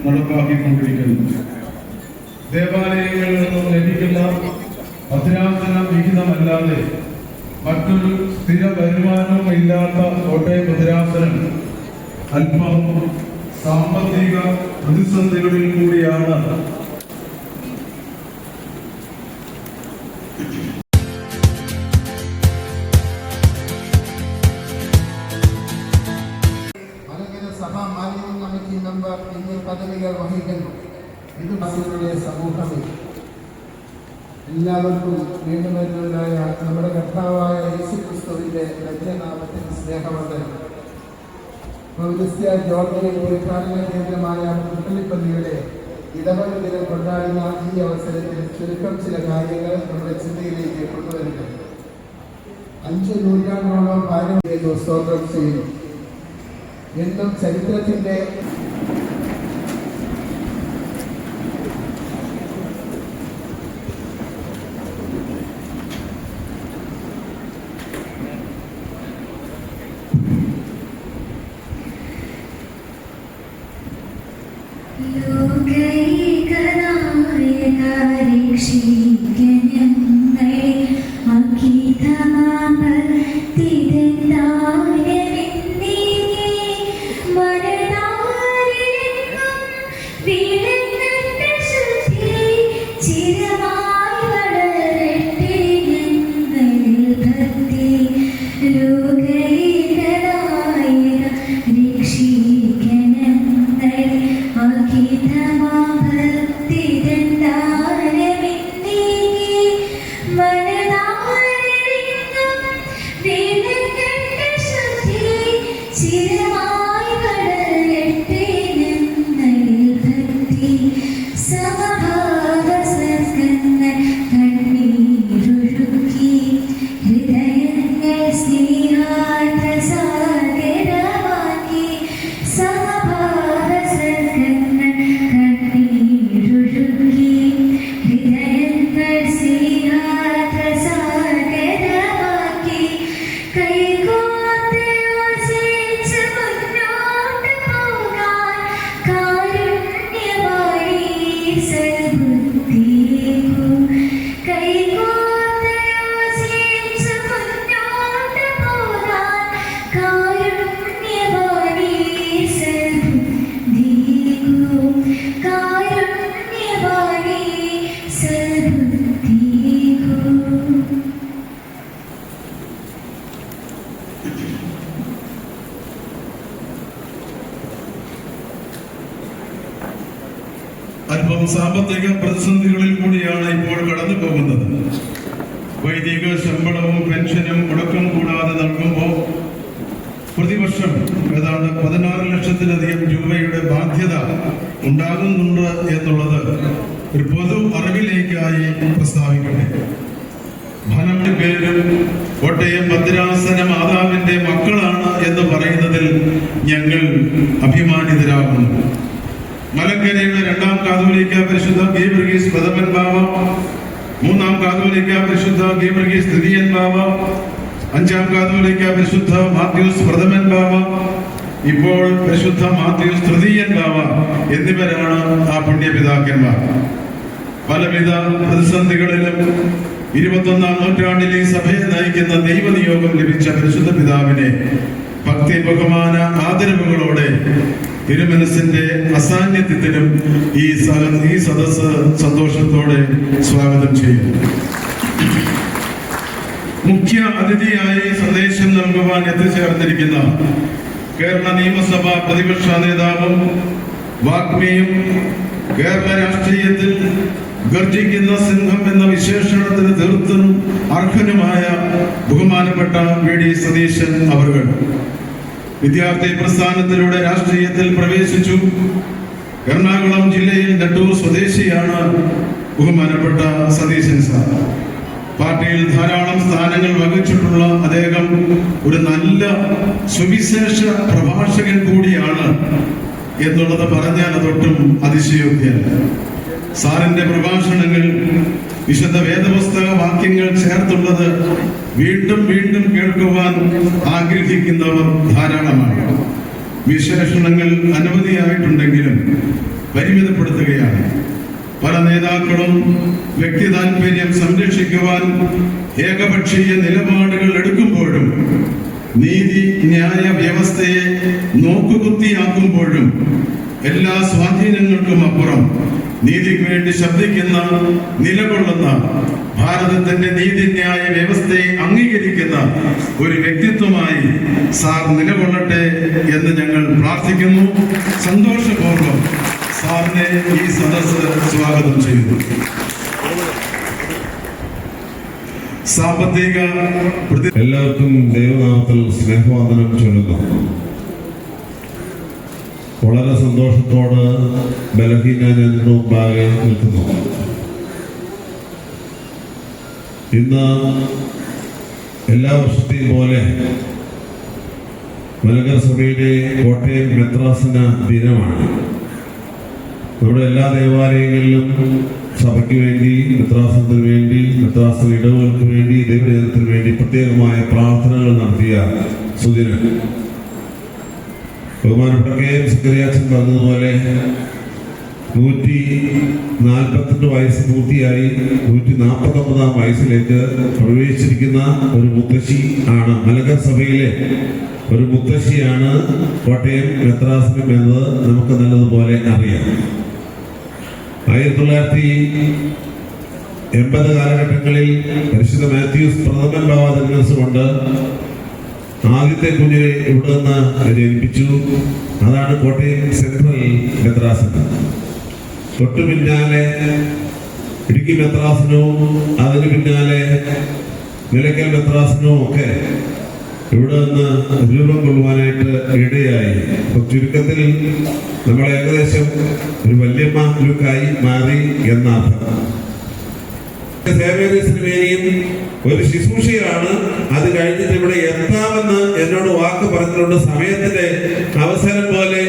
നടപ്പാക്കിക്കൊണ്ടിരിക്കുന്നു. ദേവാലയങ്ങളിൽ നിന്നും ലഭിക്കുന്ന ഭദ്രാസന വിഹിതമല്ലാതെ മറ്റൊരു സ്ഥിര വരുമാനവും ഇല്ലാത്ത കോട്ടയം ഭദ്രാസനം അല്പം സാമ്പത്തിക പ്രതിസന്ധികളിൽ കൂടിയാണ്. സഭാ മാലിന്യ കമ്മിറ്റി മെമ്പർ എന്നീ പദവികൾ വഹിക്കുന്നു. ഇത് മസിയുടെ സമൂഹമേ, എല്ലാവർക്കും വീണ്ടും വരുന്നതായ നമ്മുടെ കർത്താവായ യേശുക്രിസ്തുവിന്റെ രജനാമത്തിന് സ്നേഹവന്ദനം. പൗരസ്ത്യ ജോർജിയൻ തീർത്ഥാടന കേന്ദ്രമായ പുത്തളിപ്പള്ളിയുടെ ഇടവക ദിനം കൊണ്ടാടുന്ന ഈ അവസരത്തിൽ ചുരുക്കം ചില കാര്യങ്ങൾ നമ്മുടെ ചിന്തയിലേക്ക് കൊണ്ടുവരുന്നു. 5 നൂറ്റാണ്ടോളം പാരമ്പര്യം സ്തോത്രം ചെയ്യുന്നു. എന്നും ചരിത്രത്തിന്റെ അല്പം സാമ്പത്തിക പ്രതിസന്ധികളിൽ കൂടിയാണ് ഇപ്പോൾ കടന്നു പോകുന്നത്. വൈദിക ശമ്പളവും പെൻഷനും മുടക്കം കൂടാതെ നൽകുമ്പോൾ പ്രതിവർഷം ഏതാണ്ട് 16 ലക്ഷത്തിലധികം രൂപയുടെ ബാധ്യത ഉണ്ടാകുന്നുണ്ട് എന്നുള്ളത് ഒരു പൊതു അറിവിലേക്കായി പ്രസ്താവിക്കട്ടെ. ഫലമുള്ള പേരും കോട്ടയം ഭദ്രാസന മാതാവിന്റെ മക്കളാണ് എന്ന് പറയുന്നതിൽ ഞങ്ങൾ അഭിമാനിതരാകുന്നു. മലങ്കരയുടെ 2ാം കാതോലിക്ക പരിശുദ്ധ ഗീവർഗീസ് പ്രഥമൻ ബാവ, 3ാം കാതോലിക്ക പരിശുദ്ധ ഗീവർഗീസ് തൃതീയൻ ബാവ, 5ാം കാതോലിക്ക പരിശുദ്ധ മാത്യൂസ് പ്രഥമൻ ബാവ, ഇപ്പോൾ പരിശുദ്ധ മാത്യൂസ് തൃതീയൻ ബാവ എന്നിവരാണ് ആ പുണ്യപിതാക്കന്മാർ. പലവിധ പ്രതിസന്ധികളിലും 21ാം നൂറ്റാണ്ടിലെ സഭയെ നയിക്കുന്ന ദൈവനിയോഗം ലഭിച്ച പരിശുദ്ധ പിതാവിനെ ഭക്തി ബഹുമാന ആദരവുകളോടെ തിരുമനസിന്റെ അസാന്നിധ്യത്തിലും ഈ സദസ്സ് സന്തോഷത്തോടെ സ്വാഗതം ചെയ്യുന്നു. മുഖ്യ അതിഥിയായി സന്ദേശം നൽകുവാൻ എത്തിച്ചേർന്നിരിക്കുന്ന കേരള നിയമസഭാ പ്രതിപക്ഷ നേതാവും വാഗ്മിയും കേരള രാഷ്ട്രീയത്തിൽ ഗർജിക്കുന്ന സിംഹം എന്ന വിശേഷണത്തിന് തീർത്തും അർഹനുമായ ബഹുമാനപ്പെട്ട വി.ഡി. സതീശൻ അവர்கள் വിദ്യാർത്ഥി പ്രസ്ഥാനത്തിലൂടെ രാഷ്ട്രീയത്തിൽ പ്രവേശിച്ചു. എറണാകുളം ജില്ലയിൽ നെട്ടൂർ സ്വദേശിയാണ് ബഹുമാനപ്പെട്ട സതീശൻ സാർ. പാർട്ടിയിൽ ധാരാളം സ്ഥാനങ്ങൾ വഹിച്ചിട്ടുള്ള അദ്ദേഹം ഒരു നല്ല സുവിശേഷ പ്രഭാഷകൻ കൂടിയാണ് എന്നുള്ളത് പറഞ്ഞാൽ അതൊട്ടും അതിശയോക്തിയല്ല. സാറിന്റെ പ്രഭാഷണങ്ങൾ വിശുദ്ധ വേദപുസ്തക വാക്യങ്ങൾ ചേർത്തുള്ളത് വീണ്ടും വീണ്ടും കേൾക്കുവാൻ ആഗ്രഹിക്കുന്നവർ ധാരാളമാണ്. വിശേഷണങ്ങൾ അനവധിയായിട്ടുണ്ടെങ്കിലും പരിമിതപ്പെടുത്തുകയാണ്. പല നേതാക്കളും വ്യക്തി താല്പര്യം സംരക്ഷിക്കുവാൻ ഏകപക്ഷീയ നിലപാടുകൾ എടുക്കുമ്പോഴും നീതി ന്യായ വ്യവസ്ഥയെ നോക്കുകുത്തിയാക്കുമ്പോഴും എല്ലാ സ്വാധീനങ്ങൾക്കും അപ്പുറം നീതിക്ക് വേണ്ടി ശബ്ദിക്കുന്ന, നിലകൊള്ളുന്ന, ഭാരതത്തിന്റെ നീതിന്യായ വ്യവസ്ഥയെ അംഗീകരിക്കുന്ന ഒരു വ്യക്തിത്വമായി സാർ നിലകൊള്ളട്ടെ എന്ന് ഞങ്ങൾ പ്രാർത്ഥിക്കുന്നു. സന്തോഷപൂർവ്വം സാറിനെ ഈ സദസ്സ് സ്വാഗതം ചെയ്യുന്നു. സാമ്പത്തിക എല്ലാവർക്കും ദൈവനാമത്തിൽ സ്നേഹവന്ദനം ചൊല്ലുന്നു. വളരെ സന്തോഷത്തോട് ബലഹീനന്റെ മുമ്പാകെ നിൽക്കുന്നു. ഇന്ന് എല്ലാ വർഷത്തെയും പോലെ മലങ്കര സഭയുടെ കോട്ടയം മെത്രാസന ദിനമാണ്. നമ്മുടെ എല്ലാ ദേവാലയങ്ങളിലും സഭയ്ക്ക് വേണ്ടി, മെത്രാസനത്തിന് വേണ്ടി, മെത്രാസന ഇടവുകൾക്ക് വേണ്ടി, ദൈവജനത്തിന് വേണ്ടി പ്രത്യേകമായ പ്രാർത്ഥനകൾ നടത്തിയ സുദിനം. ബഹുമാനപ്പെട്ട കെ എം സക്കറിയാച്ചൻ പറഞ്ഞതുപോലെ 142 വയസ്സ് പൂർത്തിയായി 149 വയസ്സിലേക്ക് പ്രവേശിച്ചിരിക്കുന്ന ഒരു മുത്തശ്ശി ആണ്, മലങ്കര സഭയിലെ ഒരു മുത്തശ്ശിയാണ് കോട്ടയം മെത്രാസനം എന്നത് നമുക്ക് നല്ലതുപോലെ അറിയാം. 1980 കാലഘട്ടങ്ങളിൽ പരിശുദ്ധ മാത്യൂസ് പ്രഥമൻ ബാവ തിരുമനസ്സുകൊണ്ട് ആദ്യത്തെ കുഞ്ഞിനെ ഇവിടെ നിന്ന് ജനിപ്പിച്ചു. അതാണ് കോട്ടയം സെൻട്രൽ മെത്രാസനം. തൊട്ടു പിന്നാലെ ഇടുക്കി മെത്രാസനവും അതിന് പിന്നാലെ നിലയ്ക്കൽ മെത്രാസനവും ഒക്കെ ഇവിടെ നിന്ന് രൂപം കൊള്ളുവാനായിട്ട് ഇടയായി. ചുരുക്കത്തിൽ നമ്മൾ ഏകദേശം ഒരു വല്യമ്മ ലുക്കായി മാറി എന്നർത്ഥം. സേവനത്തിന് വേണ്ടിയും ഒരു ശുശ്രൂഷയാണ്. അത് കഴിഞ്ഞിട്ട് ഇവിടെ എത്താമെന്ന് എന്നോട് വാക്ക് പറഞ്ഞിട്ടുണ്ട്. സമയത്തിന്റെ അവസരം പോലെ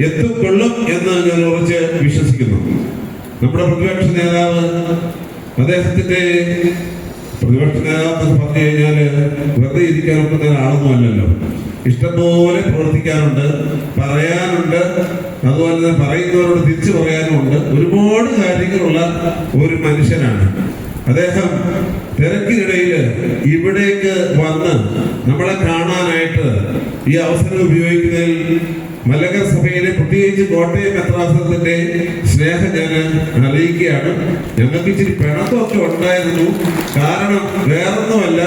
എത്തിക്കൊള്ളും എന്ന് ഞാൻ ഉറച്ച് വിശ്വസിക്കുന്നു. നമ്മുടെ പ്രതിപക്ഷ നേതാവ്, അദ്ദേഹത്തിന്റെ പ്രതിപക്ഷ നേതാവ് പറഞ്ഞു കഴിഞ്ഞാൽ വെറുതെ ഇരിക്കാനൊക്കെ ആളൊന്നും അല്ലല്ലോ. ഇഷ്ടംപോലെ പ്രവർത്തിക്കാനുണ്ട്, പറയാനുണ്ട്, അതുപോലെ തന്നെ പറയുന്നവരോട് തിരിച്ചു പറയാനുമുണ്ട്. ഒരുപാട് കാര്യങ്ങളുള്ള ഒരു മനുഷ്യനാണ് അദ്ദേഹം. തിരക്കിനിടയിൽ ഇവിടേക്ക് വന്ന് നമ്മളെ കാണാനായിട്ട് ഈ അവസരം ഉപയോഗിക്കുന്നതിൽ മലങ്കര സഭയിലെ പ്രത്യേകിച്ച് കോട്ടയം മെത്രാസനത്തിന്റെ സ്നേഹം ഞാൻ അറിയിക്കുകയാണ്. ഞങ്ങൾക്ക് ഇച്ചിരി പിണക്കമൊക്കെ ഉണ്ടായിരുന്നു. കാരണം വേറൊന്നുമല്ല,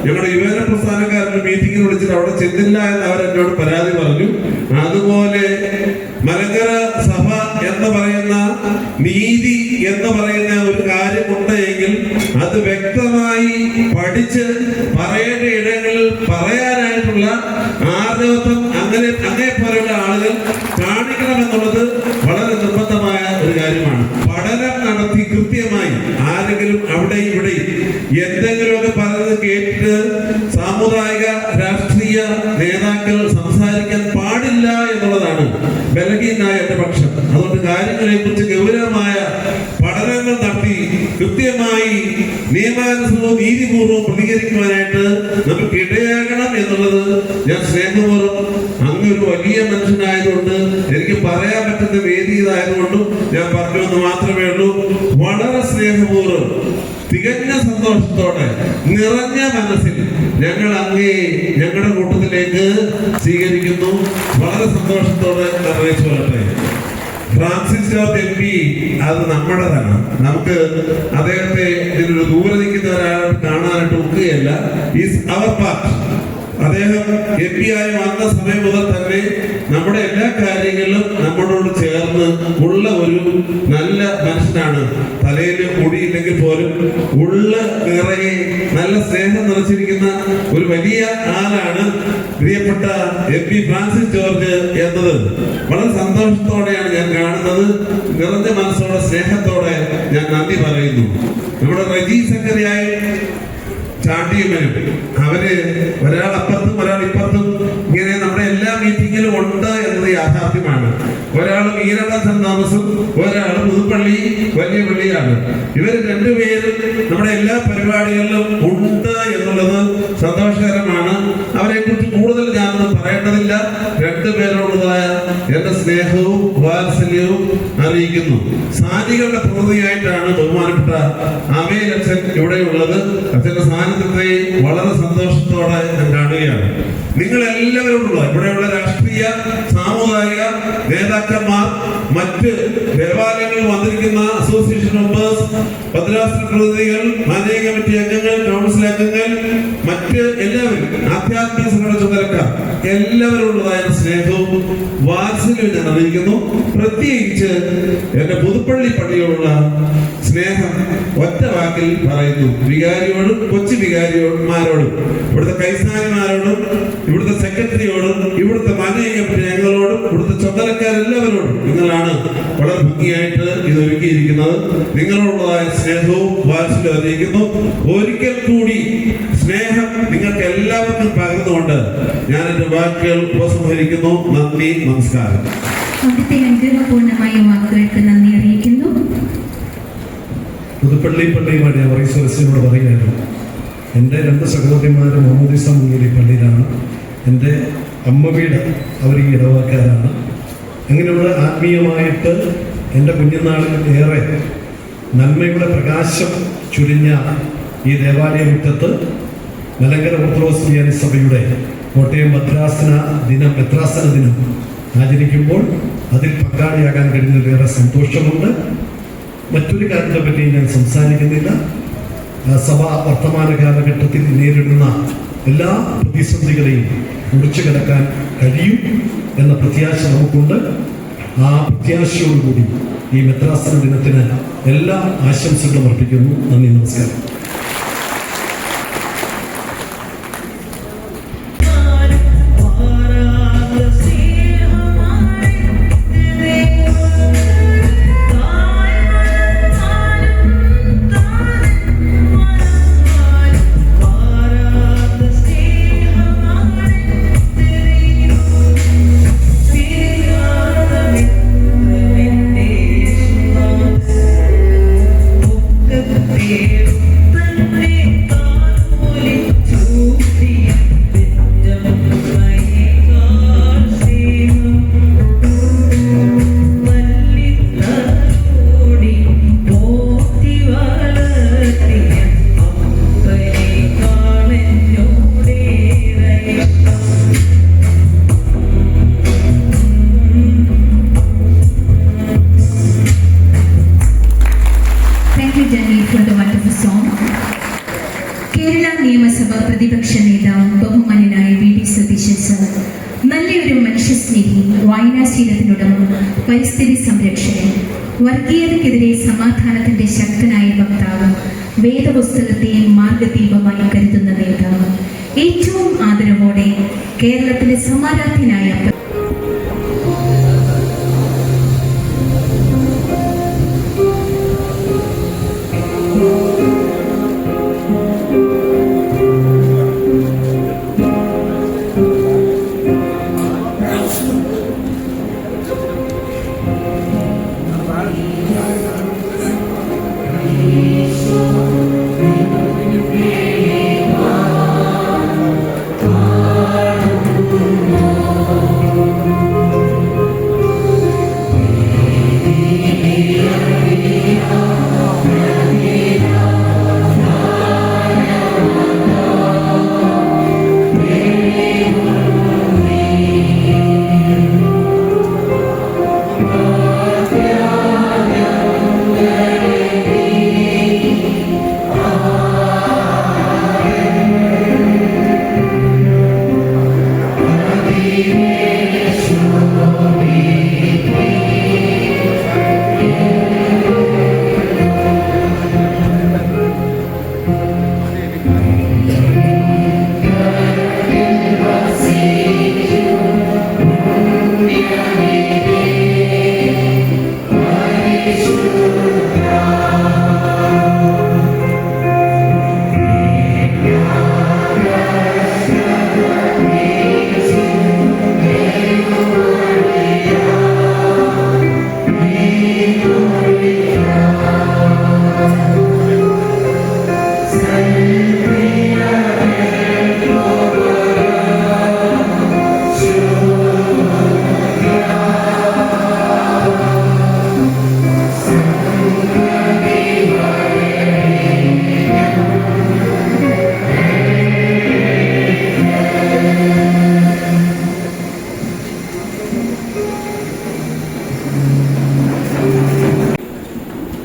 ഞങ്ങളുടെ യുവജന പ്രസ്ഥാനക്കാരുടെ മീറ്റിംഗിൽ വിളിച്ചിട്ട് അവിടെ ചെന്നില്ല എന്ന് അവരെന്നോട് പരാതി പറഞ്ഞു. അതുപോലെ മലങ്കര സഭ എന്ന് പറയുന്ന, നീതി എന്ന് പറയുന്ന ഒരു കാര്യമുണ്ട് എങ്കിൽ അത് വ്യക്തമായി പഠിച്ച് പറയേണ്ട ഇടങ്ങളിൽ പറയാനായിട്ടുള്ള ആർജവത്വം അങ്ങനെ പോലെയുള്ള ആളുകൾ കാണിക്കണമെന്നുള്ളത് വളരെ നിർബന്ധമായ ഒരു കാര്യമാണ്. പഠനം നടത്തി കൃത്യമായി ആരെങ്കിലും അവിടെ ഇവിടെ എന്തെങ്കിലുമൊക്കെ പറയുന്നത് കേട്ടിട്ട് സാമുദായിക രാഷ്ട്രീയ നേതാക്കൾ സംസാരിക്കാൻ പാടില്ല എന്നുള്ളതാണ് ബലഹീനായ എന്റെ പക്ഷം. അതുകൊണ്ട് കാര്യങ്ങളെ കുറിച്ച് ഗൗരവമായ പഠനങ്ങൾ നടത്തി കൃത്യമായി നിയമാനുസൃതവും നീതിപൂർവ്വം പ്രതികരിക്കുവാനായിട്ട് നമുക്ക് ഇടയാകണം എന്നുള്ളത് ഞാൻ സ്നേഹപൂർവ്വം, അങ്ങൊരു വലിയ മനുഷ്യനായതുകൊണ്ട് എനിക്ക് പറയാൻ പറ്റുന്ന വേദി ഇതായതുകൊണ്ടും ഞാൻ പറഞ്ഞുവെന്ന് മാത്രമേ ഉള്ളൂ. വളരെ സ്നേഹപൂർവ്വം, തികഞ്ഞ സന്തോഷത്തോടെ, നിറഞ്ഞ മനസ്സിൽ ഞങ്ങൾ അങ്ങേ ഞങ്ങളുടെ കൂട്ടത്തിലേക്ക് സ്വീകരിക്കുന്നു. വളരെ സന്തോഷത്തോടെ അറിയിച്ചു കൊള്ളട്ടെ. ഫ്രാൻസിസ് ജോർജ് MP അത് നമ്മുടേതാണ്. നമുക്ക് അദ്ദേഹത്തെ ഇതിനൊരു ദൂരെ നിൽക്കുന്ന ഒരാളെ കാണാനായിട്ട് ഒക്കുകയല്ല. Is our part. അദ്ദേഹം MP ആയി വന്ന സമയം മുതൽ തന്നെ നമ്മുടെ എല്ലാ കാര്യങ്ങളിലും നമ്മളോട് ചേർന്ന് ഉള്ള ഒരു നല്ല മനുഷ്യനാണ്. തലയിൽ മുടിയില്ലെങ്കിൽ പോലും ഉള്ള നിറയെ നല്ല സ്നേഹം നിറച്ചിരിക്കുന്ന ഒരു വലിയ ആളാണ് പ്രിയപ്പെട്ട MP ഫ്രാൻസിസ് ജോർജ് എന്നത്. വളരെ സന്തോഷത്തോടെയാണ് ഞാൻ കാണുന്നത്. നിറഞ്ഞ മനസ്സോടെ, സ്നേഹത്തോടെ ഞാൻ നന്ദി പറയുന്നു. നമ്മുടെ റജി സക്കറിയായി ചാണ്ടിയമ്മനും അവര് ഒരാൾ അപ്പുറത്തും ഒരാൾ ഇപ്പുറത്തും ഇങ്ങനെ നമ്മുടെ എല്ലാ മീറ്റിങ്ങിലും ഉണ്ട് എന്നത് യാഥാർത്ഥ്യമാണ്. ഒരാൾ ഈരട സെന്റ് തോമസും ഒരാൾ പുതുപ്പള്ളി വലിയ പള്ളിയാണ്. ഇവർ രണ്ടുപേരും നമ്മുടെ എല്ലാ പരിപാടികളിലും ഉണ്ട് എന്നുള്ളത് സന്തോഷകരമാണ്. അവരെ കുറിച്ച് കൂടുതൽ ഞാനൊന്നും പറയേണ്ടതില്ല. രണ്ടുപേരോടുള്ളതായ എന്റെ സ്നേഹവും വാത്സല്യവും അറിയിക്കുന്നു. സാരികളുടെ പ്രതിനിധിയായിട്ടാണ് ബഹുമാനപ്പെട്ട അമേൽ അച്ഛൻ ഇവിടെയുള്ളത്. അച്ഛന്റെ സാന്നിധ്യത്തെ വളരെ സന്തോഷത്തോടെ ഞാൻ കാണുകയാണ്. നിങ്ങൾ എല്ലാവരോടുള്ള ഇവിടെയുള്ള രാഷ്ട്രീയ സാമുദായിക നേതാക്കന്മാർ, മറ്റ് ദേവാലയങ്ങളിൽ വന്നിരിക്കുന്ന അസോസിയേഷൻ മെമ്പേഴ്സ്, ഭദ്രാസന പ്രതിനിധികൾ, മാനേജിംഗ് കമ്മിറ്റി അംഗങ്ങൾ, കൗൺസിൽ അംഗങ്ങൾ, മറ്റ് എല്ലാവരും, ആധ്യാത്മിക സംഘടന ചുമതലക്കാർ, എല്ലാവരോടുള്ളതായ സ്നേഹവും വാത്സല്യവും ഞാൻ അറിയിക്കുന്നു. പ്രത്യേകിച്ച് എന്റെ പുതുപ്പള്ളി പള്ളിയോടുള്ള സ്നേഹം ഒറ്റ വാക്കിൽ പറയുന്നു. വികാരിയോടും കൊച്ചു വികാരിമാരോടും, ഇവിടുത്തെ കൈസാനിമാരോടും, ഇവിടുത്തെ സെക്രട്ടറിയോടും, ഇവിടുത്തെ മാനേജിംഗ് കമ്മിറ്റി അംഗങ്ങളോടും, ഇവിടുത്തെ ചുമതലക്കാരെല്ലാവരോടും നിങ്ങളാണ് വളരെ ഭംഗിയായിട്ട് ഇത് ഒരുക്കിയിരിക്കുന്നത്. നിങ്ങളോടുള്ളതായ സ്നേഹവും വാത്സല്യവും അറിയിക്കുന്നു. ഒരിക്കൽ കൂടി സ്നേഹം നിങ്ങൾക്ക് എല്ലാവർക്കും പകർന്നുകൊണ്ട് ഞാൻ എന്റെ വാക്കുകൾ ഉപസംഹരിക്കുന്നു. നന്ദി, നമസ്കാരം. അവിടുത്തെ അനുഗ്രഹപൂർണമായ വാക്കുകൾക്ക് നന്ദി അറിയിക്കുന്നു. പുതുപ്പള്ളി പള്ളിയുമായി വറീശ്വരസിനോട് പറയുകയാണ്, എൻ്റെ 2 സഹോദരിമാർ മാമോദീസ മുങ്ങിയ പള്ളിയിലാണ്. എൻ്റെ അമ്മ വീട് അവർ ഈ ഇടവക്കാരാണ്. അങ്ങനെയുള്ള ആത്മീയമായിട്ട് എൻ്റെ കുഞ്ഞുനാളിൽ ഏറെ നന്മയുടെ പ്രകാശം ചുരിഞ്ഞ ഈ ദേവാലയ മുറ്റത്ത് മലങ്കര ഓർത്തഡോക്സ് ക്രിസ്ത്യാനി സഭയുടെ കോട്ടയം ഭദ്രാസന ദിനം ആചരിക്കുമ്പോൾ അതിൽ പങ്കാളിയാകാൻ കഴിഞ്ഞതിലേറെ സന്തോഷമുണ്ട്. മറ്റൊരു കാര്യത്തെ പറ്റി ഞാൻ സംസാരിക്കുന്നില്ല. സഭ വർത്തമാന കാലഘട്ടത്തിൽ നേരിടുന്ന എല്ലാ പ്രതിസന്ധികളെയും മുറിച്ചു കിടക്കാൻ കഴിയും എന്ന പ്രത്യാശ നമുക്കുണ്ട്. ആ പ്രത്യാശയോടുകൂടി ഈ മെത്രാസന ദിനത്തിന് എല്ലാ ആശംസകളും അർപ്പിക്കുന്നു. നന്ദി, നമസ്കാരം. കേരള നിയമസഭ പ്രതിപക്ഷ നേതാവ് ബഹുമാന്യനായ വി.ഡി. സതീശൻ സർ നല്ലൊരു മനുഷ്യസ്നേഹി, വായനാശീലത്തിനുടമ, പരിസ്ഥിതി സംരക്ഷകൻ, വർഗീയതയ്ക്കെതിരെ സമാധാനത്തിന്റെ ശക്തനായ വക്താവ്, വേദപുസ്തകത്തെയും മാർഗദീപമായി കരുതുന്ന നേതാവ്, ഏറ്റവും ആദരവോടെ കേരളത്തിലെ സമാരാധ്യനായ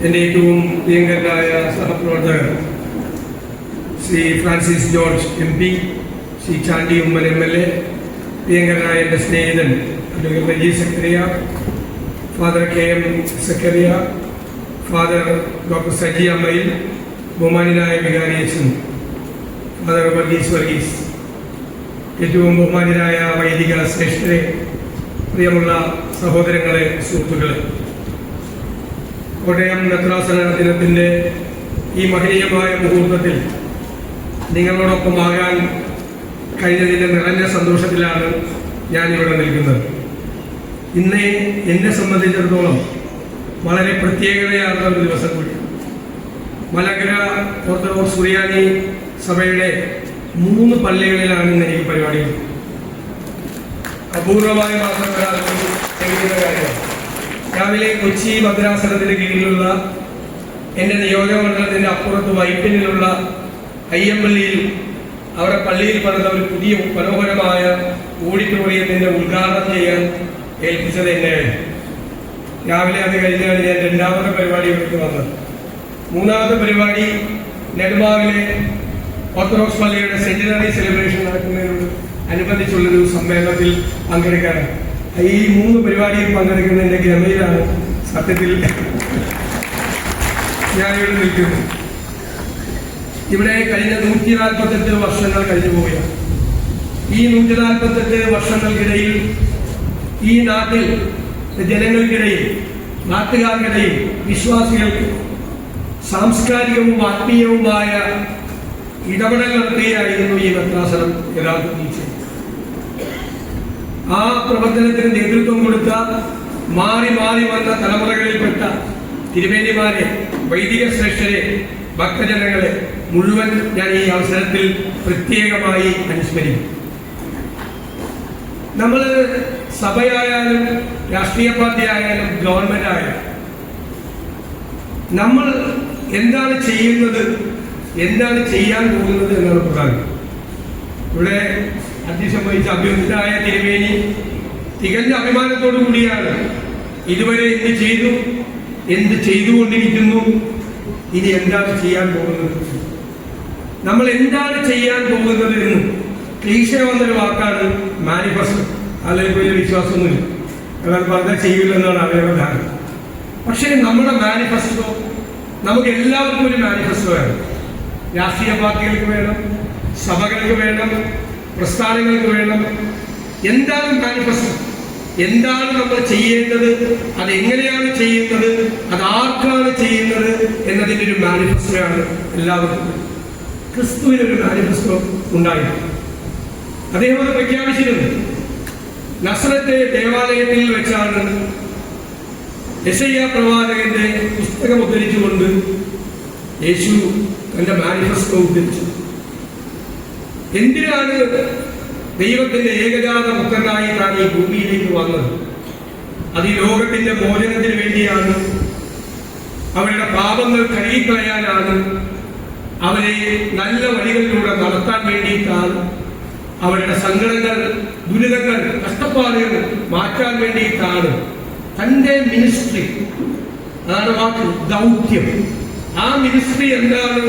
എൻ്റെ ഏറ്റവും പ്രിയങ്കരനായ സഹപ്രവർത്തകർ ശ്രീ ഫ്രാൻസിസ് ജോർജ് MP, ശ്രീ ചാണ്ടി ഉമ്മൻ MLA, പ്രിയങ്കരനായ എൻ്റെ സ്നേഹിതൻ advocate Reji Zachariah, father KM Zachariah, father doctor Saji അമ്മയിൽ, ബഹുമാനായ വികാരി അച്ഛൻ ഫാദർ വർഗീസ്, ഏറ്റവും ബഹുമാനായ വൈദിക ശ്രേഷ്ഠരെ, പ്രിയമുള്ള സഹോദരങ്ങളെ, സുഹൃത്തുക്കളെ, കോട്ടയം നത്രാസന ദിനത്തിൻ്റെ ഈ മഹനീയമായ മുഹൂർത്തത്തിൽ നിങ്ങളോടൊപ്പമാകാൻ കഴിഞ്ഞതിൻ്റെ നിറഞ്ഞ സന്തോഷത്തിലാണ് ഞാനിവിടെ നിൽക്കുന്നത്. ഇന്ന് എന്നെ സംബന്ധിച്ചിടത്തോളം വളരെ പ്രത്യേകതയാർന്ന ഒരു ദിവസം കൂടി. മലങ്കര ഓർത്തഡോക്സ് സുറിയാനി സഭയുടെ 3 പള്ളികളിലാണ് ഇന്ന് ഈ പരിപാടി. അപൂർവമായ മാത്രമല്ല കാര്യമാണ്. രാവിലെ കൊച്ചി ഭദ്രാസനത്തിന് കീഴിലുള്ള എൻ്റെ നിയോജകമണ്ഡലത്തിൻ്റെ അപ്പുറത്ത് വൈപ്പിനിലുള്ള അയ്യമ്പള്ളിയിൽ അവിടെ പള്ളിയിൽ പണിത ഒരു പുതിയ മനോഹരമായ ഓഡിറ്റോറിയത്തിൻ്റെ ഉദ്ഘാടനം ചെയ്യാൻ ഏൽപ്പിച്ചത് എന്നെയാണ്. രാവിലെ അത് കഴിഞ്ഞാണ് ഞാൻ 2ാമത്തെ പരിപാടിയിലേക്ക് വന്നത്. 3ാമത്തെ പരിപാടി നെടുമ്പാവിലെ ഓർത്തഡോക്സ് പള്ളിയുടെ സെന്റിനറി സെലിബ്രേഷൻ നടക്കുന്നതിനോട് അനുബന്ധിച്ചുള്ളൊരു സമ്മേളനത്തിൽ പങ്കെടുക്കാനാണ്. ഈ 3 പരിപാടിയിൽ പങ്കെടുക്കുന്നതിൻ്റെ ഗമയിലാണ് സത്യത്തിൽ ഞാനിവിടെ നിൽക്കുന്നത്. ഇവിടെ കഴിഞ്ഞ 148 വർഷങ്ങൾ കഴിഞ്ഞു പോവുകയാണ്. ഈ 148 വർഷങ്ങൾക്കിടയിൽ ഈ നാട്ടിൽ ജനങ്ങൾക്കിടയിൽ, നാട്ടുകാർക്കിടയിൽ, വിശ്വാസികൾക്ക് സാംസ്കാരികവും ആത്മീയവുമായ ഇടപെടൽ നടത്തുകയായിരുന്നു ഈ ഭദ്രാസനം യഥാർത്ഥത്തിൽ ചെയ്തത്. ആ പ്രവർത്തനത്തിന് നേതൃത്വം കൊടുത്ത മാറി മാറി വന്ന തലമുറകളിൽപ്പെട്ട തിരുമേനിമാരെ, വൈദിക ശ്രേഷ്ഠരെ, ഭക്തജനങ്ങളെ മുഴുവൻ ഞാൻ ഈ അവസരത്തിൽ പ്രത്യേകമായി അനുസ്മരിക്കും. നമ്മൾ സഭയായാലും രാഷ്ട്രീയ പാർട്ടി ആയാലും ഗവൺമെന്റ് ആയാലും നമ്മൾ എന്താണ് ചെയ്യുന്നത്, എന്താണ് ചെയ്യാൻ പോകുന്നത് എന്നാണ് പ്രധാനം. ഇവിടെ അധ്യക്ഷം വഹിച്ച അഭ്യർത്ഥനായ തിരുമേനി തികഞ്ഞ അഭിമാനത്തോടു കൂടിയാണ് ഇതുവരെ എന്ത് ചെയ്തു, എന്ത് ചെയ്തുകൊണ്ടിരിക്കുന്നു, ഇനി എന്താണ് ചെയ്യാൻ പോകുന്നത്, നമ്മൾ എന്താണ് ചെയ്യാൻ പോകുന്നത് എന്ന് ക്ലീശ വന്നൊരു വാക്കാണ് മാനിഫെസ്റ്റോ. അല്ലെങ്കിൽ വലിയ വിശ്വാസമൊന്നുമില്ല, അയാൾ പറഞ്ഞാൽ ചെയ്യില്ലെന്നാണ് അവരുടെ ധാരണ. പക്ഷേ നമ്മുടെ മാനിഫെസ്റ്റോ നമുക്ക് എല്ലാവർക്കും ഒരു മാനിഫെസ്റ്റോ വേണം. രാഷ്ട്രീയ പാർട്ടികൾക്ക് വേണം, സഭകൾക്ക് വേണം, പ്രസ്ഥാനങ്ങൾക്ക് വേണം. എന്താണ് മാനിഫെസ്റ്റോ? എന്താണ് നമ്മൾ ചെയ്യേണ്ടത്, അതെങ്ങനെയാണ് ചെയ്യുന്നത്, അത് ആർക്കാണ് ചെയ്യുന്നത് എന്നതിൻ്റെ ഒരു മാനിഫെസ്റ്റോയാണ് എല്ലാവർക്കും. ക്രിസ്തുവിനൊരു മാനിഫെസ്റ്റോ ഉണ്ടായിരുന്നു. അദ്ദേഹം അത് പ്രഖ്യാപിച്ചിരുന്നു. നസ്രത്തെ ദേവാലയത്തിൽ വെച്ചാണ് യെശയ്യാ പ്രവാചകന്റെ പുസ്തകം ഉദ്ധരിച്ചുകൊണ്ട് യേശു തന്റെ മാനിഫെസ്റ്റോ ഉദ്ധരിച്ചു. എന്തിനാണ് ദൈവത്തിന്റെ ഏകജാത പുത്രനായി താൻ ഈ ഭൂമിയിലേക്ക് വന്നത്? അത് ഈ ലോകത്തിന്റെ മോചനത്തിന് വേണ്ടിയാണ്, അവരുടെ പാപങ്ങൾ കഴുകിക്കളയാനാണ്, അവരെ നല്ല വഴികളിലൂടെ നടത്താൻ വേണ്ടിയിട്ടാണ്, അവരുടെ സങ്കടങ്ങൾ, ദുരിതങ്ങൾ, കഷ്ടപ്പാടുകൾ മാറ്റാൻ വേണ്ടിയിട്ടാണ്. തൻ്റെ മിനിസ്ട്രി, അതാണ് വാക്ക് ദൗത്യം. ആ മിനിസ്ട്രി എന്താണ്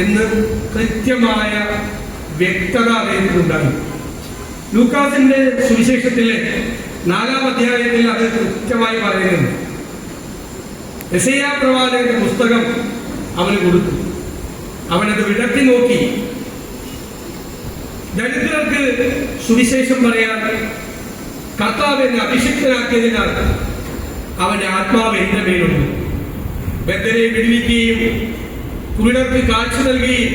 എന്ന് കൃത്യമായ വ്യക്തത അദ്ദേഹത്തിനുണ്ടായി. ലൂക്കാസിന്റെ സുവിശേഷത്തിലെ 4-ാം അധ്യായത്തിൽ അത് കൃത്യമായി പറയുന്നുണ്ട്. യെശയ്യാ പ്രവാചകന്റെ പുസ്തകം അവന് കൊടുത്തു. അവനത് വിടത്തി നോക്കി. ദരിദ്രർക്ക് സുവിശേഷം പറയാൻ കർത്താവ് എന്നെ അഭിഷിക്തനാക്കിയതിനാൽ അവന്റെ ആത്മാവ് എന്റെ മേലുണ്ട്. ബദ്ധരെ വിടുവിക്കുകയും കുരുടർക്ക് കാഴ്ച നൽകുകയും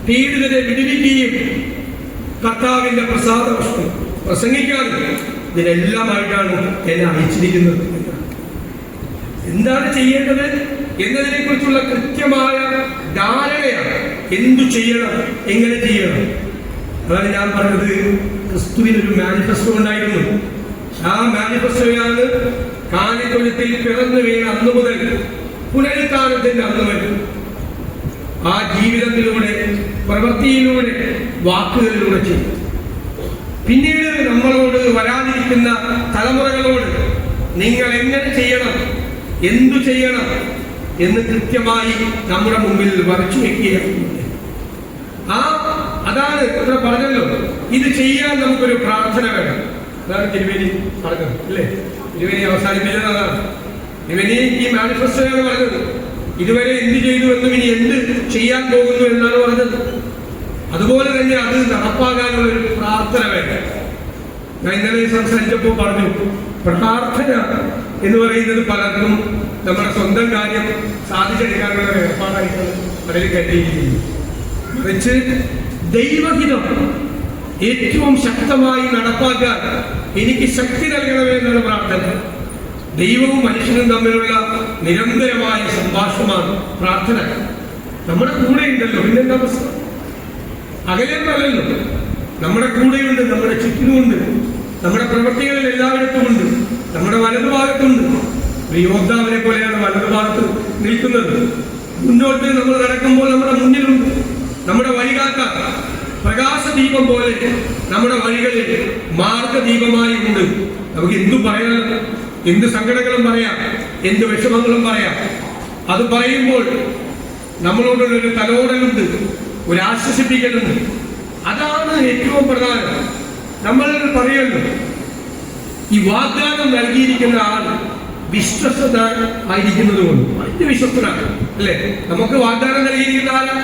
പീഡിതരെ വിടുവിക്കുകയും കർത്താവിന്റെ പ്രസാദ വസ്തു പ്രസംഗിക്കാനും ഇതിനെല്ലാമായിട്ടാണ് എന്നെ അയച്ചിരിക്കുന്നത്. എന്താണ് ചെയ്യേണ്ടത് എന്നതിനെ കുറിച്ചുള്ള കൃത്യമായ ധാരണയാണ്. എന്തു ചെയ്യണം, എങ്ങനെ ചെയ്യണം. അതാണ് ഞാൻ പറഞ്ഞത്, ക്രിസ്തുവിനൊരു മാനിഫെസ്റ്റോ ഉണ്ടായിരുന്നു. ആ മാനിഫെസ്റ്റോയാണ് കാലിത്തൊഴുത്തിൽ പിറന്നു വീണ അന്നു മുതൽ പുനരുത്ഥാനത്തിന്റെ അന്ന് വരെ ആ ജീവിതത്തിലൂടെ, പ്രവൃത്തിയിലൂടെ, വാക്കുകളിലൂടെ ചെയ്യും. പിന്നീട് നമ്മളോട് വരാതിരിക്കുന്ന തലമുറകളോട് നിങ്ങൾ എങ്ങനെ ചെയ്യണം, എന്തു ചെയ്യണം, എന്ന് കൃത്യമായി നമ്മുടെ മുമ്പിൽ വരച്ചു വെക്കുകയാണ്. അതാണ് ഇവിടെ പറഞ്ഞല്ലോ, ഇത് ചെയ്യാൻ നമുക്കൊരു പ്രാർത്ഥന വേണം. അതാണ് തിരുവേനി പറഞ്ഞത് അല്ലേ? തിരുവേനി അവസാനിപ്പിച്ചത് അതാണ്. തിരുവേനി ഈ മാനിഫെസ്റ്റോയാണ് പറഞ്ഞത്. ഇതുവരെ എന്ത് ചെയ്തു എന്നും ഇനി എന്ത് ചെയ്യാൻ പോകുന്നു എന്നാണ് പറഞ്ഞത്. അതുപോലെ തന്നെ അത് നടപ്പാകാനുള്ള ഒരു പ്രാർത്ഥന വേണം. ഞാൻ ഇന്നലെ സംസാരിച്ചപ്പോൾ പറഞ്ഞു, പ്രാർത്ഥന എന്ന് പറയുന്നത് പലർക്കും നമ്മുടെ സ്വന്തം കാര്യം സാധിച്ചെടുക്കാനുള്ള ഏർപ്പാടായിട്ട് അതിൽ കരുതിയിരിക്കുന്നു. മറിച്ച് ദൈവഹിതം ഏറ്റവും ശക്തമായി നടപ്പാക്കാൻ എനിക്ക് ശക്തി നൽകണമേ എന്നുള്ള പ്രാർത്ഥന. ദൈവവും മനുഷ്യനും തമ്മിലുള്ള നിരന്തരമായ സംഭാഷണമാണ് പ്രാർത്ഥന. നമ്മുടെ കൂടെ ഉണ്ടല്ലോ, പിന്നെന്താ പ്രശ്നം? അകലെന്നല്ലല്ലോ, നമ്മുടെ കൂടെയുണ്ട്, നമ്മുടെ ചുറ്റിനുമുണ്ട്, നമ്മുടെ പ്രവൃത്തികളിൽ എല്ലായിടത്തും ഉണ്ട്, നമ്മുടെ വലതുഭാഗത്തുണ്ട്. ഒരു യോദ്ധാവിനെ പോലെയാണ് വലതുഭാഗത്ത് നിൽക്കുന്നത്. മുന്നോട്ട് നമ്മൾ നടക്കുമ്പോൾ നമ്മുടെ മുന്നിലുണ്ട്, നമ്മുടെ വഴികാട്ടാൻ പ്രകാശദീപം പോലെ നമ്മുടെ വഴികളിൽ മാർഗദീപമായി ഉണ്ട്. നമുക്ക് എന്തു പറയാൻ, എന്ത് സങ്കടങ്ങളും പറയാം, എന്ത് വിഷമങ്ങളും പറയാം. അത് പറയുമ്പോൾ നമ്മളോടൊരു തലോടലുണ്ട്, ഒരു ആശ്വസിപ്പിക്കലുണ്ട്. അതാണ് ഏറ്റവും പ്രധാനം. നമ്മൾ പറയുന്നു, ഈ വാഗ്ദാനം നൽകിയിരിക്കുന്ന ആൾ വിശ്വസ്തത ആയിരിക്കുന്നത് കൊണ്ട് അതിന്റെ വിശ്വസ്തനാണ് അല്ലേ? നമുക്ക് വാഗ്ദാനം നൽകിയിരിക്കുന്ന ആള്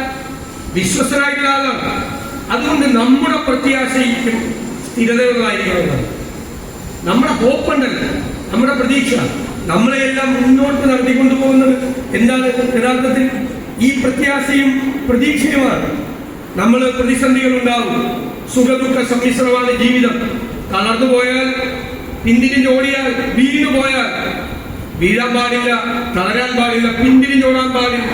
വിശ്വസ്തനായിട്ടുള്ള ആളാണ്. അതുകൊണ്ട് നമ്മുടെ പ്രത്യാശയ്ക്കും സ്ഥിരതയുള്ളതായിരിക്കണം. നമ്മുടെ ഹോപ്പുണ്ടല്ല, നമ്മുടെ പ്രതീക്ഷ, നമ്മളെല്ലാം മുന്നോട്ട് നടത്തിക്കൊണ്ടു പോകുന്നത് എന്താണ്? യഥാർത്ഥത്തിൽ ഈ പ്രത്യാശയും പ്രതീക്ഷയുമാണ്. നമ്മൾ പ്രതിസന്ധികൾ ഉണ്ടാവും, സുഖദുഃഖ സമ്മിശ്രമാണ് ജീവിതം. തളർന്നു പോയാൽ, പിന്തിരിഞ്ഞോടിയാൽ, വീണു പോയാൽ വീഴാൻ പാടില്ല, തളരാൻ പാടില്ല, പിന്തിരിഞ്ഞോടാൻ പാടില്ല.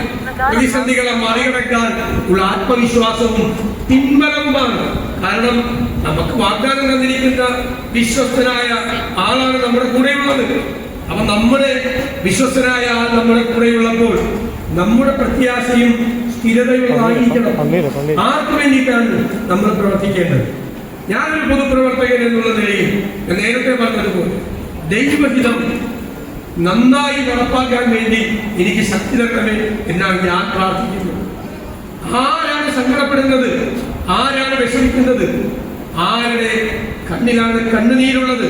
പ്രതിസന്ധികളെ മറികടക്കാൻ ഉള്ള ആത്മവിശ്വാസവും പിൻബലവുമാണ്. കാരണം നമുക്ക് വാഗ്ദാനം തന്നിരിക്കുന്ന വിശ്വസ്തനായ ആളാണ് നമ്മുടെ കൂടെയുള്ളത്. അപ്പൊ നമ്മുടെ വിശ്വസ്തനായ ആൾ നമ്മുടെ കൂടെയുള്ളപ്പോൾ നമ്മുടെ പ്രത്യാശയും സ്ഥിരതയുള്ളതായിരിക്കണം. ആർക്ക് വേണ്ടിയിട്ടാണ് നമ്മൾ പ്രവർത്തിക്കേണ്ടത്? ഞാനൊരു പൊതുപ്രവർത്തകൻ എന്നുള്ള നിലയിൽ ഞാൻ നേരത്തെ പറഞ്ഞതുപോലെ ദൈവഹിതം നന്നായി നടപ്പാക്കാൻ വേണ്ടി എനിക്ക് ശക്തി തരണമേ എന്നാണ് ഞാൻ പ്രാർത്ഥിക്കുന്നത്. ആരാണ് സങ്കടപ്പെടുന്നത്? ആരാണ് വിഷമിക്കുന്നത്? ആരുടെ കണ്ണിലാണ് കണ്ണുനീരുള്ളത്?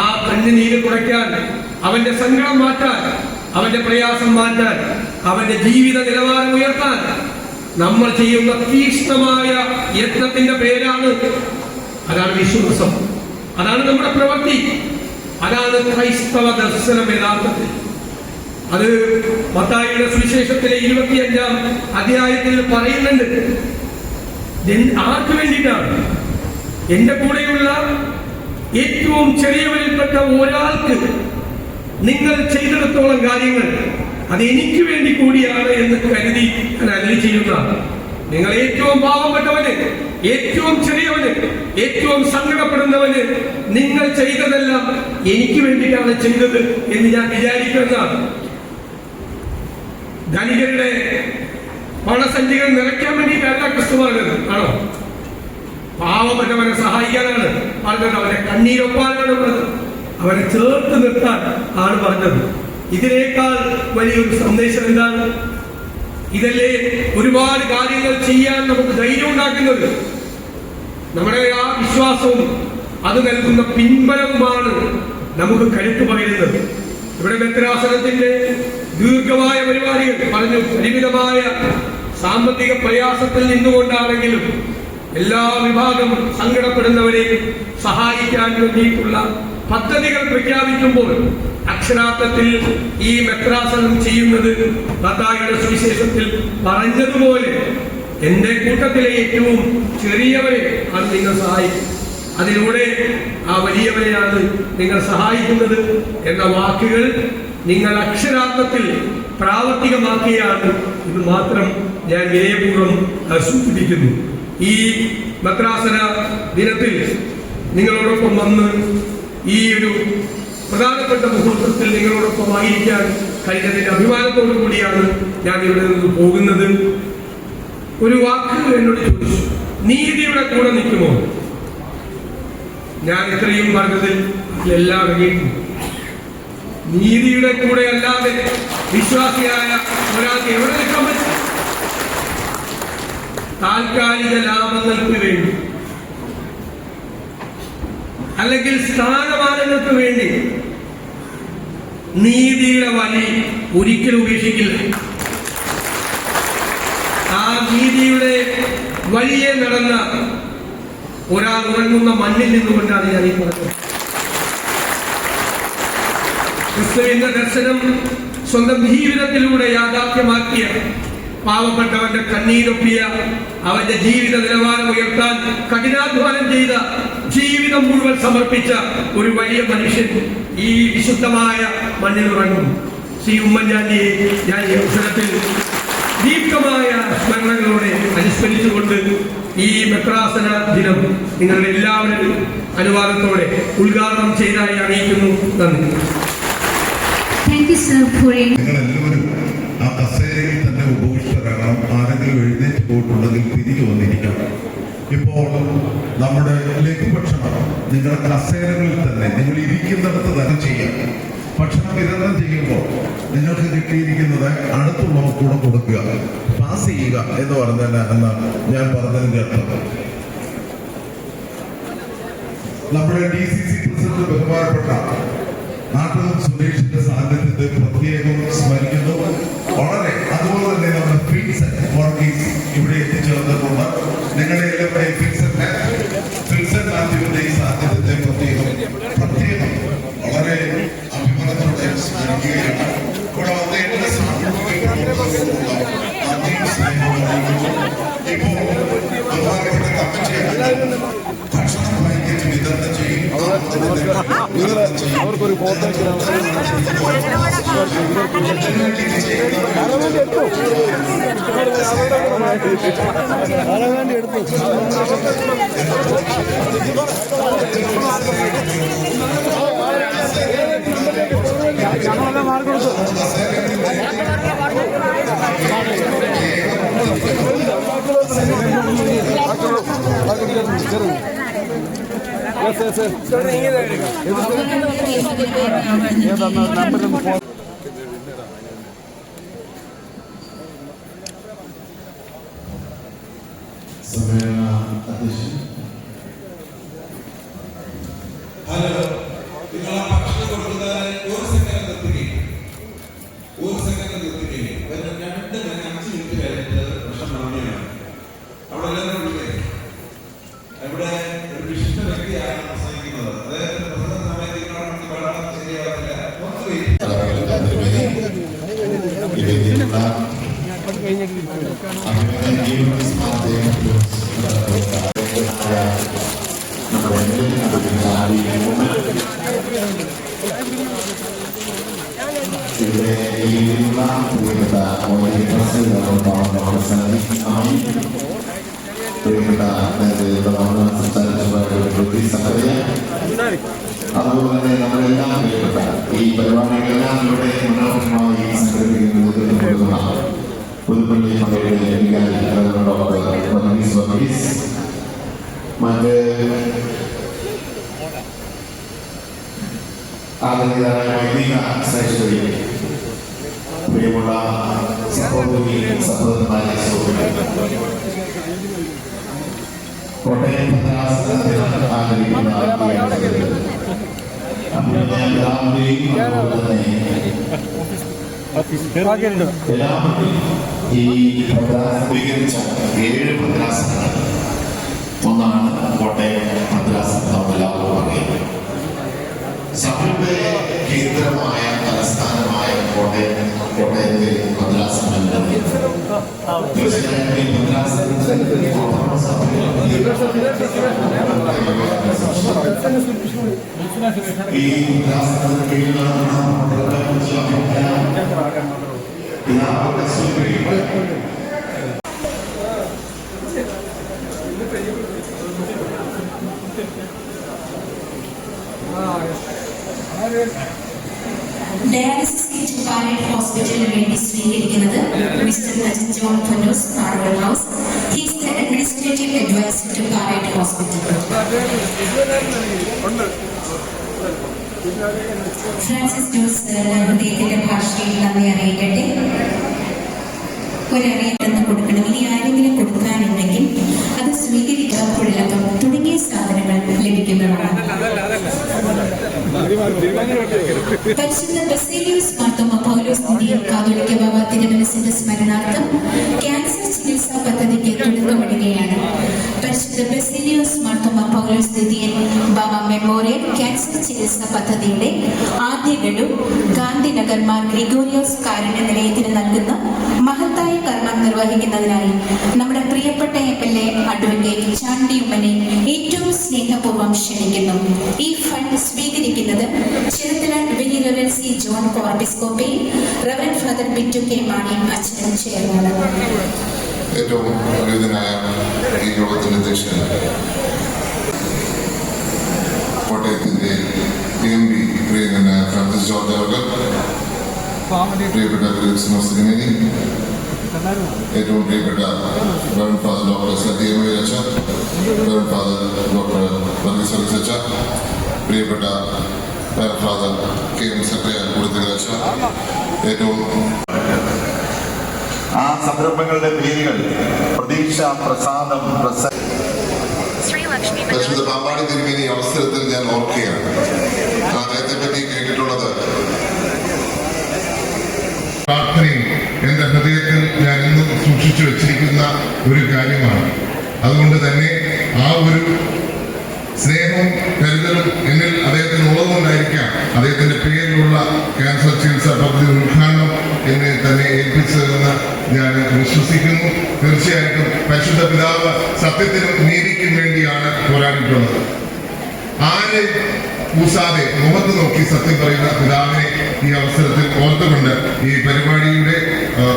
ആ കണ്ണുനീര് കുറയ്ക്കാൻ, അവന്റെ സങ്കടം മാറ്റാൻ, അവന്റെ പ്രയാസം മാറ്റാൻ, അവന്റെ ജീവിത നിലവാരം ഉയർത്താൻ നമ്മൾ ചെയ്യുന്ന തീക്ഷ്ണമായ യത്നത്തിന്റെ പേരാണ്, അതാണ് വിശ്വാസം, അതാണ് നമ്മുടെ പ്രവൃത്തി, അതാണ് ക്രൈസ്തവ ദർശനം യഥാർത്ഥത്തിൽ. അത് മത്തായിയുടെ സുവിശേഷത്തിലെ 25-ാം അധ്യായത്തിൽ പറയുന്നുണ്ട്. ആർക്ക് വേണ്ടിയിട്ടാണ്? എന്റെ കൂടെയുള്ള ഏറ്റവും ചെറിയവരിൽപ്പെട്ട ഒരാൾക്ക് നിങ്ങൾ ചെയ്തിടത്തോളം കാര്യങ്ങൾ അത് എനിക്ക് വേണ്ടി കൂടിയാണ് എന്ന് കരുതി ഞാൻ അരുളി ചെയ്യുന്നതാണ്. നിങ്ങൾ ഏറ്റവും പാവപ്പെട്ടവന്, ഏറ്റവും ചെറിയവന്, ഏറ്റവും സങ്കടപ്പെടുന്നവന് നിങ്ങൾ ചെയ്തതെല്ലാം എനിക്ക് വേണ്ടിയിട്ടാണ് ചെയ്തത് എന്ന് ഞാൻ വിചാരിക്കുന്നതാണ്. ധനികരുടെ പണസഞ്ചികൾ നിറയ്ക്കാൻ വേണ്ടിയിട്ടല്ല ക്രിസ്തു പറഞ്ഞത്, ആണോ? പാവപ്പെട്ടവനെ സഹായിക്കാനാണ് പറഞ്ഞത്, അവരെ കണ്ണീരൊപ്പാനാണ് പറഞ്ഞത്, അവരെ ചേർത്ത് നിർത്താൻ ആണ് പറഞ്ഞത്. ഇതിനേക്കാൾ വലിയൊരു സന്ദേശം എന്താണ്? ഇതല്ലേ ഒരുപാട് കാര്യങ്ങൾ ചെയ്യാൻ നമുക്ക് ധൈര്യം ഉണ്ടാക്കുന്നത്. നമ്മുടെ ആ വിശ്വാസവും അത് നൽകുന്ന പിൻബലവുമാണ് നമുക്ക് കരുത്ത് പകരുന്നത്. ഇവിടെ മെത്രാസനത്തിന്റെ ദീർഘമായ പരിപാടികൾ പറഞ്ഞു. പരിമിതമായ സാമ്പത്തിക പ്രയാസത്തിൽ നിന്നുകൊണ്ടാണെങ്കിലും എല്ലാ വിഭാഗം സങ്കടപ്പെടുന്നവരെ സഹായിക്കാൻ വേണ്ടിയിട്ടുള്ള പദ്ധതികൾ പ്രഖ്യാപിക്കുമ്പോൾ അക്ഷരാർത്ഥത്തിൽ ഈ മെത്രാസനം ചെയ്യുന്നത് മത്തായിയുടെ സുവിശേഷത്തിൽ പറഞ്ഞതുപോലെ എന്റെ കൂട്ടത്തിലെ ഏറ്റവും ചെറിയവരെ ആണ് നിങ്ങൾ സഹായിക്കുന്നത്, അതിലൂടെ ആ വലിയവരെയാണ് നിങ്ങൾ സഹായിക്കുന്നത് എന്ന വാക്കുകൾ നിങ്ങൾ അക്ഷരാർത്ഥത്തിൽ പ്രാവർത്തികമാക്കിയാണ് ഇത് മാത്രം ഞാൻ വിനയപൂർവ്വം സൂചിപ്പിക്കുന്നു. ഈ മെത്രാസന ദിനത്തിൽ നിങ്ങളോടൊപ്പം വന്ന് ഈ ഒരു പ്രധാനപ്പെട്ട മുഹൂർത്തത്തിൽ നിങ്ങളോടൊപ്പം ആയിരിക്കാൻ കഴിഞ്ഞതിന്റെ അഭിമാനത്തോടു കൂടിയാണ് ഞാൻ ഇവിടെ നിന്ന് പോകുന്നത്. ഒരു വാക്ക് എന്നോട് ചോദിച്ചു, നീതിയുടെ കൂടെ നിൽക്കുമോ? ഞാൻ ഇത്രയും പറഞ്ഞതിൽ എല്ലാം നീതിയുടെ കൂടെ അല്ലാതെ വിശ്വാസിയായ ഒരാൾക്ക് എവിടെ നിൽക്കാൻ പറ്റും? താൽക്കാലിക ലാഭങ്ങൾക്ക് വേണ്ടി അല്ലെങ്കിൽ സ്ഥാനമാനങ്ങൾക്ക് വേണ്ടി നീതിയുടെ വഴി ഒരിക്കലും ഉപേക്ഷിക്കില്ല. ആ നീതിയുടെ വഴിയെ നടന്ന ഒരാൾ ഉറങ്ങുന്ന മണ്ണിൽ നിന്നുകൊണ്ടാണ് ഞാൻ ഈ പറഞ്ഞത്. ക്രിസ്തുവിന്റെ ദർശനം സ്വന്തം ജീവിതത്തിലൂടെ യാഥാർത്ഥ്യമാക്കിയ, പാവപ്പെട്ടവന്റെ കണ്ണീരൊപ്പിയ, അവന്റെ ജീവിത നിലവാരം ഉയർത്താൻ കഠിനാധ്വാനം ചെയ്ത, ജീവിതം മുഴുവൻ സമർപ്പിച്ച ഒരു വലിയ മനുഷ്യൻ ഈ വിശുദ്ധമായ മണ്ണിൽ ഉറങ്ങുന്നു. ശ്രീ ഉമ്മൻചാണ്ടിയെ ഞാൻ ഈ അവസരത്തിൽ ദീർഘമായ സ്മരണകളോടെ അനുസ്മരിച്ചുകൊണ്ട് ഈ മെത്രാസന ദിനം നിങ്ങളുടെ എല്ലാവരുടെയും അനുവാദത്തോടെ ഉദ്ഘാടനം ചെയ്തതായി അറിയിക്കുന്നു. നന്ദി. Thank you, sir, for നിങ്ങളെല്ലാവരും ആ കസേരയിൽ തന്നെ ഉപവിഷ്ടരാകണം. ആരെങ്കിലും എഴുന്നേറ്റ് പോയിട്ടുണ്ടെങ്കിൽ തിരികെ വന്നിരിക്കണം. ഇപ്പോൾ നമ്മുടെ ലഘുഭക്ഷണം നിങ്ങളുടെ കസേരകളിൽ തന്നെ നിങ്ങൾ ഇരിക്കുന്നിടത്ത് തന്നെ ചെയ്യാം. ഭക്ഷണം വിതരണം ചെയ്യുമ്പോൾ നിങ്ങൾക്ക് കിട്ടിയിരിക്കുന്നത് അടുത്തുള്ളവർ കൂടെ കൊടുക്കുക, പാസ് ചെയ്യുക എന്ന് പറഞ്ഞാൽ എന്നാ ഞാൻ പറഞ്ഞതിന്റെ അർത്ഥം. നമ്മുടെ DCC പ്രസിഡന്റ് ബഹുമാനപ്പെട്ട നാട്ടിൽ സുരേഷിന്റെ സാന്നിധ്യത്തെ പ്രത്യേകം സ്മരിക്കുന്നു. വളരെ അതുപോലെ തന്നെ നമ്മുടെ ഫിൽസൺ വർഗീസ് ഇവിടെ എത്തിച്ചേർന്നിട്ടുണ്ട്. നിങ്ങളുടെ എല്ലാവരുടെയും ഫിൽസൺ മാത്യുവിന്റെ ഈ സാന്നിധ്യത്തെ പ്രത്യേകം വളരെ അഭിമാനത്തോടെ സ്മരിക്കുകയാണ്. ഇവിടെ വന്ന എല്ലാ ഇപ്പോൾ ബഹുമാനപ്പെട്ട കമ്മിറ്റി ഭക്ഷണം വൈകിട്ട് വിതരണം ചെയ്യും. അവർക്കൊരു ഫോട്ടോ മാർക്ക് കൊടുത്തു. ഹലോ, നിങ്ങൾ ആ ഭക്ഷണം കൊടുക്കുന്നതിന് ഒരു സെക്കൻഡ് നിർത്തുകയും 2 5 മിനിറ്റ് കഴിഞ്ഞിട്ട് ഭക്ഷണം വാങ്ങിയാണ്. അവിടെ എല്ലാവരും വിളിക്കേ. ഇവിടെ ഒരു വിശിഷ്ട വ്യക്തിയാണ് പ്രസംഗിക്കുന്നത്. അദ്ദേഹത്തിന്റെ പ്രസംഗ സമയത്ത് വെള്ളം ശരിയാവില്ല. അതുപോലെ തന്നെ നമ്മളെല്ലാം പ്രിയപ്പെട്ട ഈ പരിപാടികളെല്ലാം ഇവിടെ മനോഹരമായി സംഘടിപ്പിക്കുന്ന പുതുപ്പള്ളി പള്ളിയുടെ മറ്റ് ആദരണീയരായ വൈദിക ശ്രേഷ്ഠരെ, പ്രിയമുള്ള സഹോദരി സഹോദരന്മാരെ, കോട്ടയം ഭദ്രാസനത്തിൽ ആദരിക്കുന്ന ഈ സ്വീകരിച്ച 7 ഭദ്രാസനങ്ങൾ ഒന്നാണ് കോട്ടയം ഭദ്രാസനം. എല്ലാവരും പറയുന്നത് സഭയുടെ കേന്ദ്രമായ തലസ്ഥാനമായ കോട്ടയത്തെ ഭദ്രാസനം തീർച്ചയായും ഈ ഭദ്രാസനത്തിൽ ഈ ഭദ്രാസനത്തിന് കീഴിലാണ് ഡയാലിസിസ് കിറ്റ് പാലറ്റ് ഹോസ്പിറ്റലിന് വേണ്ടി സ്വീകരിക്കുന്നത് മിസ്റ്റർ നജൻ ജോൺ ഫെലോസ്, നാടോൾ house. He is the administrative advisor to Parrot Hospital. Francis Jose അദ്ദേഹത്തിന്റെ ഭാഷയിൽ നന്ദി അറിയിക്കണം. മറ്റുള്ളവരെ അറിയാമെന്ന് കൊടുക്കണം. ഇനി ആരെങ്കിലും കൊടുക്കാനുണ്ടെങ്കിൽ അത് സ്വീകരിക്കാൻ കുഴലകം തുടങ്ങിയ സാധനങ്ങൾ ലഭിക്കുന്നതാണ്. പരിശുദ്ധ ബസേലിയോസ് മാർത്തോമ പൗലോസ് ദിദിയൻ കാതോലിക്ക ബാബ തിരുമനസിന്റെ സ്മരണാർത്ഥം ക്യാൻസർ ചികിത്സാ പദ്ധതിക്ക് തുടക്കമിടുകയാണ്. പരിശുദ്ധ ബസേലിയോസ് മാർത്തോമ പൗലോസ് ദിദിയൻ ബാബ മെമ്മോറിയൽ ക്യാൻസർ ചികിത്സാ പദ്ധതിയുടെ ആദ്യ ഗഡു ഗാന്ധിനഗർ മാർ ഗ്രിഗോറിയോസ് കാരുണ്യ നിലയത്തിന് നൽകുന്ന മഹത്തായ കർമ്മം നിർവഹിക്കുന്നതിനായി നമ്മുടെ പ്രിയപ്പെട്ട MLA അഡ്വക്കേറ്റ് ചാണ്ടി ഉമ്മനെ ഏറ്റവും സ്നേഹപൂർവ്വം ക്ഷണിക്കുന്നു. ഈ ഫണ്ട് സ്വീകരിക്കുന്നത് ചിറത്തലാൻ വെരി റെവറൻഡ് സി ജോൺ കോർബിസ്കോപ്പി, reverend father Bittu K Mani അച്ഛനും ചേർന്നാണ്. ഏറ്റവും അനുയോജ്യനായ ഈ യോഗത്തിന്റെ അധ്യക്ഷൻ കോട്ടയത്തിന്റെ PMB പ്രിയങ്കരനായ ഫ്രാൻസിസ് ജോർജ് അവർ, പ്രിയപ്പെട്ട ക്രിസ്മസ് തിരുമേനി, ഏറ്റവും പ്രിയപ്പെട്ട റവറൻഡ് ഫാദർ ഡോക്ടർ സത്യമ്മ അച്ഛ, റവറൻഡ് ഫാദർ ഡോക്ടർ വർഗീസ് അച്ഛ, പ്രിയപ്പെട്ട ഫാദർ KM സെക്രട്ടറി കൊടുത്തുക അച്ഛ, ഏറ്റവും ആ സംരംഭങ്ങളുടെ പേരുകൾ പ്രതീക്ഷ, പ്രസാദം, പരിശുദ്ധ പാമ്പാടി തിരുമേനി അവസരത്തിൽ ഞാൻ ഓർക്കുകയാണ്. അദ്ദേഹത്തെ പറ്റി കേട്ടിട്ടുള്ളത് പ്രാർത്ഥനയും എന്റെ ഹൃദയത്തിൽ ഞാൻ ഇന്നും സൂക്ഷിച്ചു വെച്ചിരിക്കുന്ന ഒരു കാര്യമാണ്. അതുകൊണ്ട് തന്നെ ആ ഒരു സ്നേഹവും കരുതലും എന്നിൽ അദ്ദേഹത്തിന് ഉള്ളതുകൊണ്ടായിരിക്കാം അദ്ദേഹത്തിന്റെ പേരിലുള്ള ക്യാൻസർ ചികിത്സാ പദ്ധതി ഉദ്ഘാടനം എന്നെ തന്നെ ഏൽപ്പിച്ചതെന്ന് ഞാൻ വിശ്വസിക്കുന്നു. തീർച്ചയായിട്ടും പരിശുദ്ധ പിതാവ് സത്യത്തിനും നീതിക്കും വേണ്ടിയാണ് പോരാടിയിട്ടുള്ളത്. ആരെ കൂസാതെ മുഖത്ത് നോക്കി സത്യം പറയുന്ന പിതാവിനെ ഈ അവസരത്തിൽ ഓർത്തുകൊണ്ട് ഈ പരിപാടിയുടെ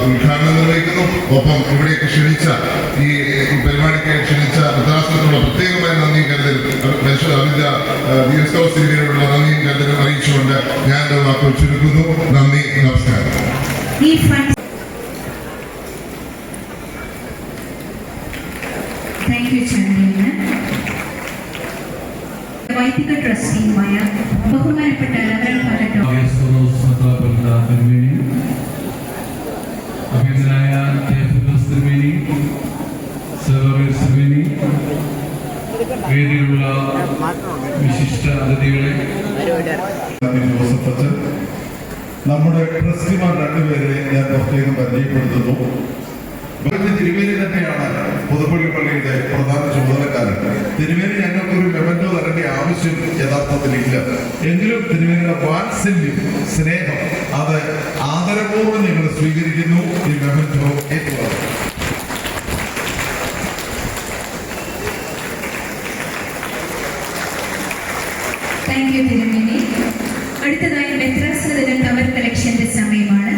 ഉദ്ഘാടനം നിർവഹിക്കുന്നു. ഒപ്പം ഇവിടേക്ക് ക്ഷണിച്ച ഈ പരിപാടിക്ക് ക്ഷണിച്ച ഭദ്രാസനത്തിനുള്ള പ്രത്യേകമായ നന്ദിയും കരുതലും ദിവസത്തിനുള്ള നന്ദിയും കരുതലും അറിയിച്ചുകൊണ്ട് ഞാൻ എന്റെ വാക്കുകൾ ചുരുക്കുന്നു. നന്ദി, നമസ്കാരം. വൈദിക ട്രസ്റ്റിയുമായ ബഹുമാനപ്പെട്ട അഭിനന്ദനായ തിരുമേനി, വേദിയിലുള്ള വിശിഷ്ട അതിഥികളെ, ജോസഫ്, നമ്മുടെ ട്രസ്റ്റിമാർ രണ്ടുപേരെ ഞാൻ പ്രത്യേകം പരിചയപ്പെടുത്തുന്നു. തിരുമേനി തന്നെയാണ് പുതുപ്പള്ളി പള്ളിയുടെ പ്രധാന ചുമതലക്കാരൻ. തിരുമേനി ഞങ്ങൾക്കൊരു മെമന്റോ തരേണ്ട ആവശ്യം യഥാർത്ഥത്തിൽ ഇല്ല. എങ്കിലും തിരുമേനിയുടെ വാത്സല്യം, സ്നേഹം അത് ആദരപൂർവ്വം ഞങ്ങൾ സ്വീകരിക്കുന്നു. ഈ മെമന്റോ ഏറ്റുവാങ്ങുന്നു. താങ്ക് യു തിരുമേനി. അടുത്തതായി മെത്രാസന ദിന കവർ കളക്ഷന്റെ സമയമാണ്.